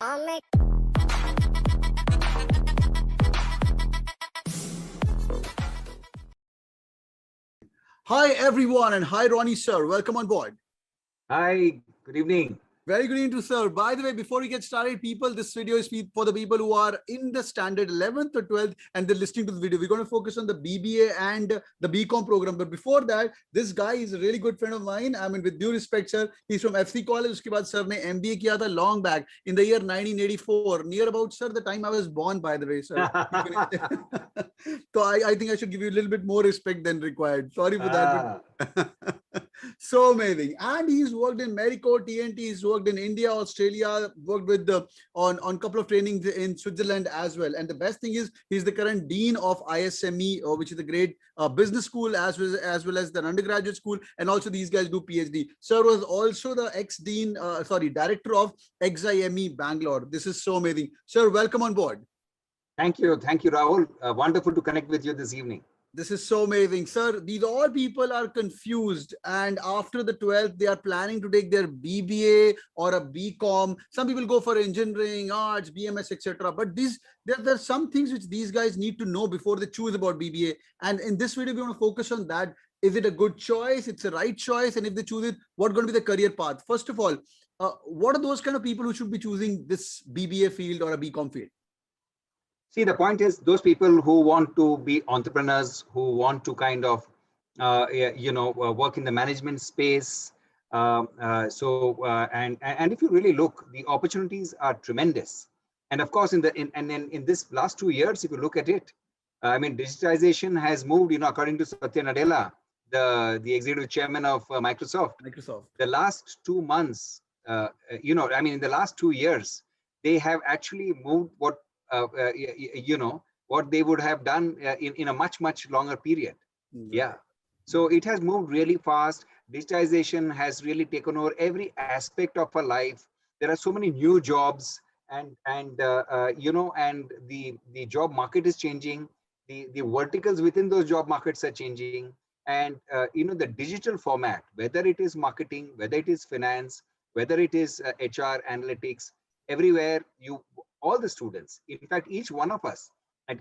Hi everyone, and hi Ronnie sir. Welcome on board. Hi, good evening. Very good evening to sir. By the way, before we get started, people, this video is for the people who are in the standard 11th or 12th and they're listening to the video. We're going to focus on the BBA and the BCom program. But before that, this guy is a really good friend of mine. I mean, with due respect, sir, he's from FC College. Uske baad sir ne MBA kiya tha long back in the year 1984. Near about, sir, the time I was born, by the way, sir. So I think I should give you a little bit more respect than required. Sorry for that. So amazing. And he's worked in Marico, TNT, he's worked in India, Australia, worked with on a couple of trainings in Switzerland as well. And the best thing is he's the current dean of ISME, which is the great business school as well as the undergraduate school. And also these guys do PhD. Sir was also the director of XIME Bangalore. This is so amazing. Sir, welcome on board. Thank you, Rahul. Wonderful to connect with you this evening. This is so amazing, sir. These all people are confused, and after the 12th, they are planning to take their BBA or a BCom. Some people go for engineering, arts, BMS, etc. But there are some things which these guys need to know before they choose about BBA. And in this video, we want to focus on that. Is it a good choice? It's a right choice, and if they choose it, what's going to be the career path? First of all, what are those kind of people who should be choosing this BBA field or a BCom field? See, the point is those people who want to be entrepreneurs, who want to kind of, work in the management space. And if you really look, the opportunities are tremendous. And of course, in this last 2 years, if you look at it, I mean, digitization has moved, according to Satya Nadella, the executive chairman of Microsoft. The last 2 months, in the last 2 years, they have actually moved what they would have done in a much longer period. Yeah. So it has moved really fast. Digitization has really taken over every aspect of our life. There are so many new jobs, and the job market is changing. The verticals within those job markets are changing, and the digital format, whether it is marketing, whether it is finance, whether it is HR, analytics, everywhere all the students, in fact, each one of us at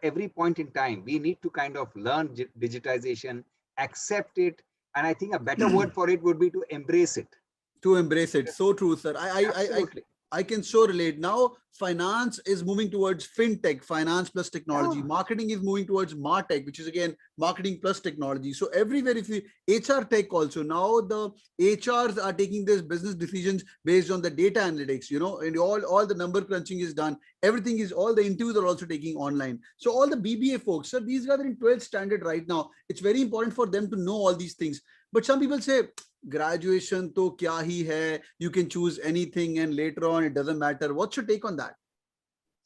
every point in time, we need to kind of learn digitization, accept it. And I think a better word for it would be to embrace it. To embrace it. So true, sir. I can so relate. Now, finance is moving towards fintech, finance plus technology. Marketing is moving towards martech, which is again marketing plus technology. So everywhere, if you HR tech also, now the HRs are taking these business decisions based on the data analytics, and all the number crunching is done. Everything is, all the interviews are also taking online. So all the BBA folks, sir, these guys are in 12th standard right now. It's very important for them to know all these things. But some people say, graduation to kya hi hai, you can choose anything and later on it doesn't matter. What's your take on that?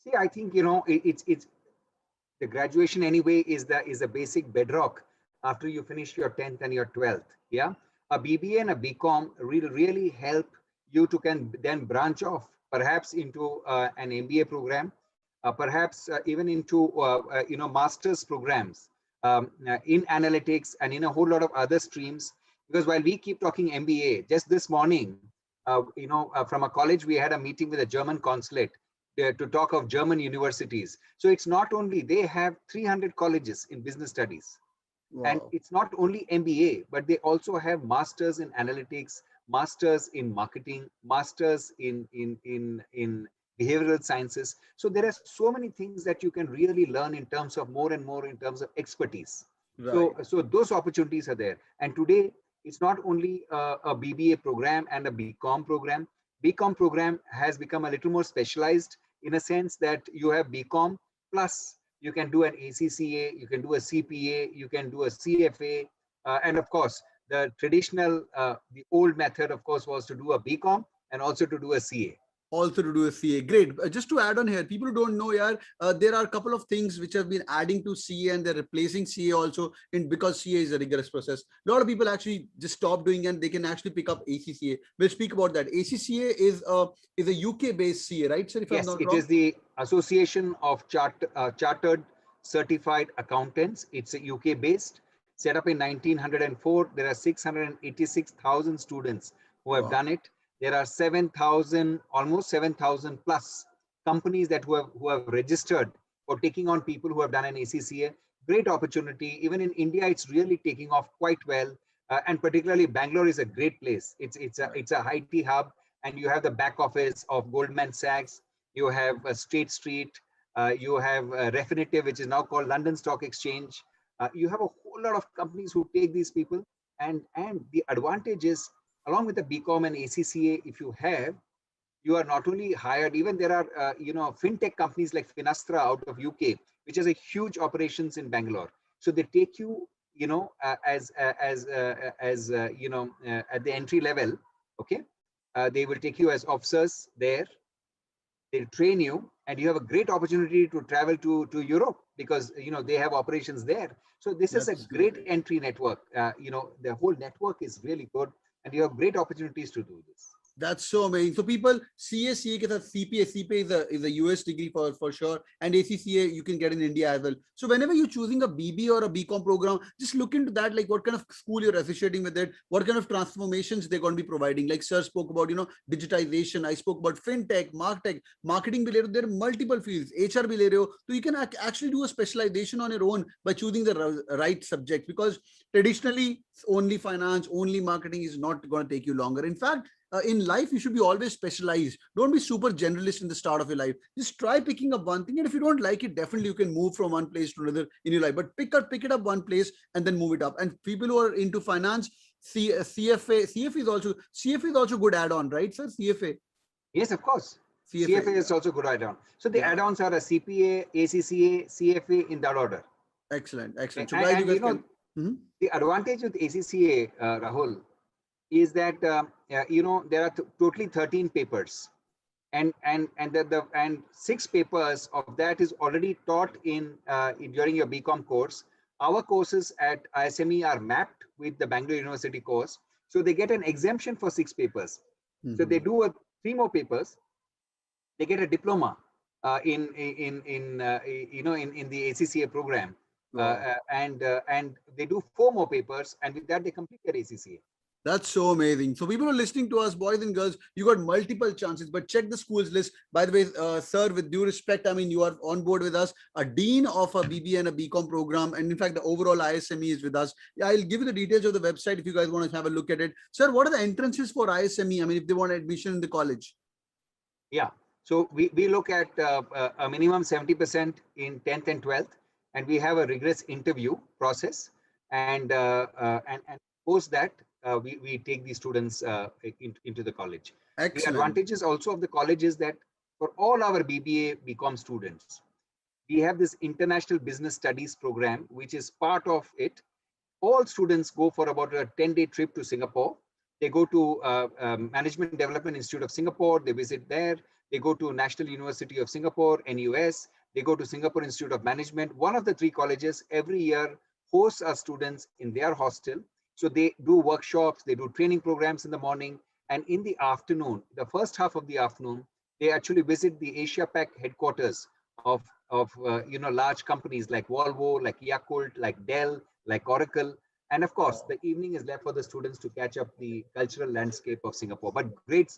See, I think it's the graduation anyway is the basic bedrock after you finish your 10th and your 12th. Yeah, a BBA and a BCom will really help you to can then branch off perhaps into an MBA program, perhaps even into master's programs in analytics and in a whole lot of other streams. Because while we keep talking MBA, just this morning, from a college, we had a meeting with a German consulate to talk of German universities. So it's not only, they have 300 colleges in business studies. Wow. And it's not only MBA, but they also have masters in analytics, masters in marketing, masters in behavioral sciences. So there are so many things that you can really learn in terms of more and more in terms of expertise. Right. So those opportunities are there. And today, it's not only a BBA program and a BCom program. BCom program has become a little more specialized in a sense that you have BCom plus you can do an ACCA, you can do a CPA, you can do a CFA, and of course, the traditional, the old method, of course, was to do a BCom and also to do a CA. Also to do a CA. Great. Just to add on here, people who don't know, there are a couple of things which have been adding to CA and they're replacing CA also because CA is a rigorous process. A lot of people actually just stop doing and they can actually pick up ACCA. We'll speak about that. ACCA is a UK based CA, right, sir? Yes, it is the Association of Chartered Certified Accountants. It's a UK based, set up in 1904. There are 686,000 students who have done it. there are 7,000, almost 7,000 plus companies that who have registered for taking on people who have done an ACCA. Great opportunity. Even in India, it's really taking off quite well. And particularly Bangalore is a great place. It's a IT hub, and you have the back office of Goldman Sachs. You have State Street. You have Refinitiv, which is now called London Stock Exchange. You have a whole lot of companies who take these people, and the advantage is, along with the BCom and ACCA, if you have, you are not only hired, even there are fintech companies like Finastra out of UK, which has a huge operations in Bangalore. So they take you, at the entry level. Okay, they will take you as officers there. They'll train you, and you have a great opportunity to travel to Europe, because they have operations there. So this is a great entry network. The whole network is really good, and you have great opportunities to do this. That's so amazing. So people, CA ke saath CPA is a US degree for sure, and ACCA you can get in India as well. So whenever you're choosing a BBA or a BCom program, just look into that, like what kind of school you're associating with it, what kind of transformations they're going to be providing. Like sir spoke about, digitization. I spoke about fintech, martech, marketing. There are multiple fields. HR bhi le rahe ho, so you can actually do a specialization on your own by choosing the right subject, because traditionally only finance, only marketing is not going to take you longer. In fact, in life, you should be always specialized. Don't be super generalist in the start of your life. Just try picking up one thing, and if you don't like it, definitely you can move from one place to another in your life. But pick it up one place and then move it up. And people who are into finance, CFA is also good add-on, right, sir? CFA. Yes, of course. CFA is also good add-on. So the add-ons are a CPA, ACCA, CFA in that order. Excellent. So guys, the advantage with ACCA, Rahul, is that there are totally 13 papers, and 6 papers of that is already taught in during your BCom course. Our courses at ISME are mapped with the Bangalore University course, so they get an exemption for 6 papers. So they do 3 more papers. They get a diploma in the ACCA program, and they do 4 more papers, and with that they complete their ACCA. That's so amazing. So people are listening to us, boys and girls, you got multiple chances, but check the schools list. By the way, sir, with due respect, I mean, you are on board with us, a dean of a BBA and a BCom program. And in fact, the overall ISME is with us. Yeah, I'll give you the details of the website if you guys want to have a look at it. Sir, what are the entrances for ISME? I mean, if they want admission in the college. Yeah. So we look at a minimum 70% in 10th and 12th, and we have a rigorous interview process, and post that, we take the students into the college. Excellent. The advantages also of the college is that for all our BBA, BCom students, we have this International Business Studies program, which is part of it. All students go for about a 10-day trip to Singapore. They go to Management Development Institute of Singapore. They visit there. They go to National University of Singapore, NUS. They go to Singapore Institute of Management. One of the 3 colleges every year hosts our students in their hostel. So they do workshops, they do training programs in the morning, and in the afternoon, the first half of the afternoon, they actually visit the Asia Pac headquarters of large companies like Volvo, like Yakult, like Dell, like Oracle. And of course, the evening is left for the students to catch up the cultural landscape of Singapore. But great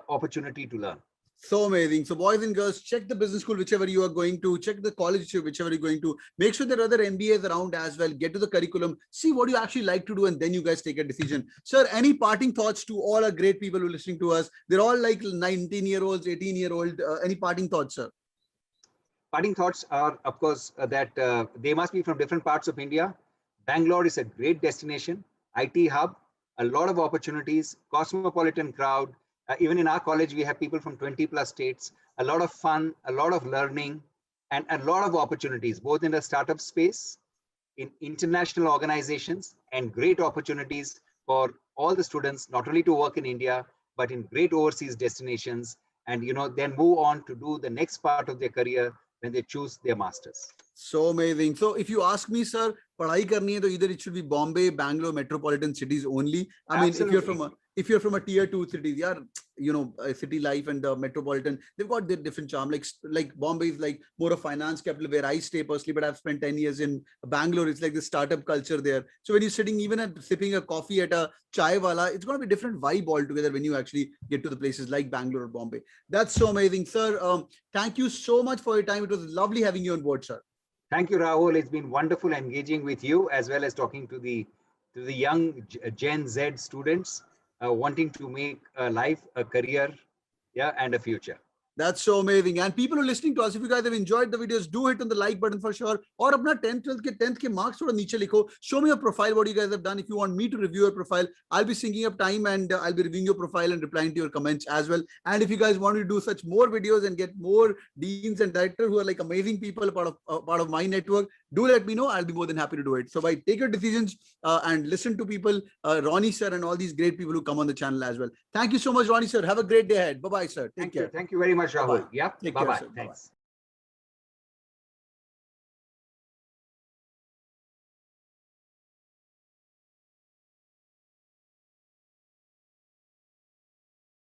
opportunity to learn. So amazing. So boys and girls, check the business school, whichever you are going to, check the college, whichever you're going to. Make sure there are other MBAs around as well. Get to the curriculum, see what you actually like to do, and then you guys take a decision. Sir, any parting thoughts to all our great people who are listening to us? They're all like 19-year-olds, 18-year-old. Any parting thoughts, sir? Parting thoughts are, of course, that they must be from different parts of India. Bangalore is a great destination, IT hub, a lot of opportunities, cosmopolitan crowd. Even in our college, we have people from 20 plus states, a lot of fun, a lot of learning, and a lot of opportunities, both in the startup space, in international organizations, and great opportunities for all the students, not only to work in India, but in great overseas destinations, and then move on to do the next part of their career when they choose their masters. So amazing. So if you ask me, sir, padhai karni hai, to either it should be Bombay, Bangalore, metropolitan cities only. I mean, if you're from if you're from a tier 2 city, yeah, city life and the metropolitan, they've got their different charm. Like Bombay is like more of finance capital where I stay personally, but I've spent 10 years in Bangalore. It's like the startup culture there. So when you're sitting even at sipping a coffee at a chai wala, it's going to be a different vibe altogether when you actually get to the places like Bangalore or Bombay. That's so amazing, sir. Thank you so much for your time. It was lovely having you on board, sir. Thank you, Rahul. It's been wonderful engaging with you as well as talking to the young Gen Z students wanting to make a life, a career, yeah, and a future. That's so amazing. And people who are listening to us, if you guys have enjoyed the videos, do hit on the like button for sure. Or अपना 10th, 12th के 10th के marks थोड़ा नीचे लिखो. Show me your profile, what you guys have done. If you want me to review your profile, I'll be syncing up time and I'll be reviewing your profile and replying to your comments as well. And if you guys want to do such more videos and get more deans and directors who are like amazing people, part of my network, do let me know. I'll be more than happy to do it. So by take your decisions and listen to people, Ronnie sir and all these great people who come on the channel as well. Thank you so much, Ronnie sir. Have a great day ahead. Bye-bye, sir. Take care. Thank you very much, Rahul. Bye-bye. Yeah. Take care, Bye-bye. sir. Bye-bye. Thanks.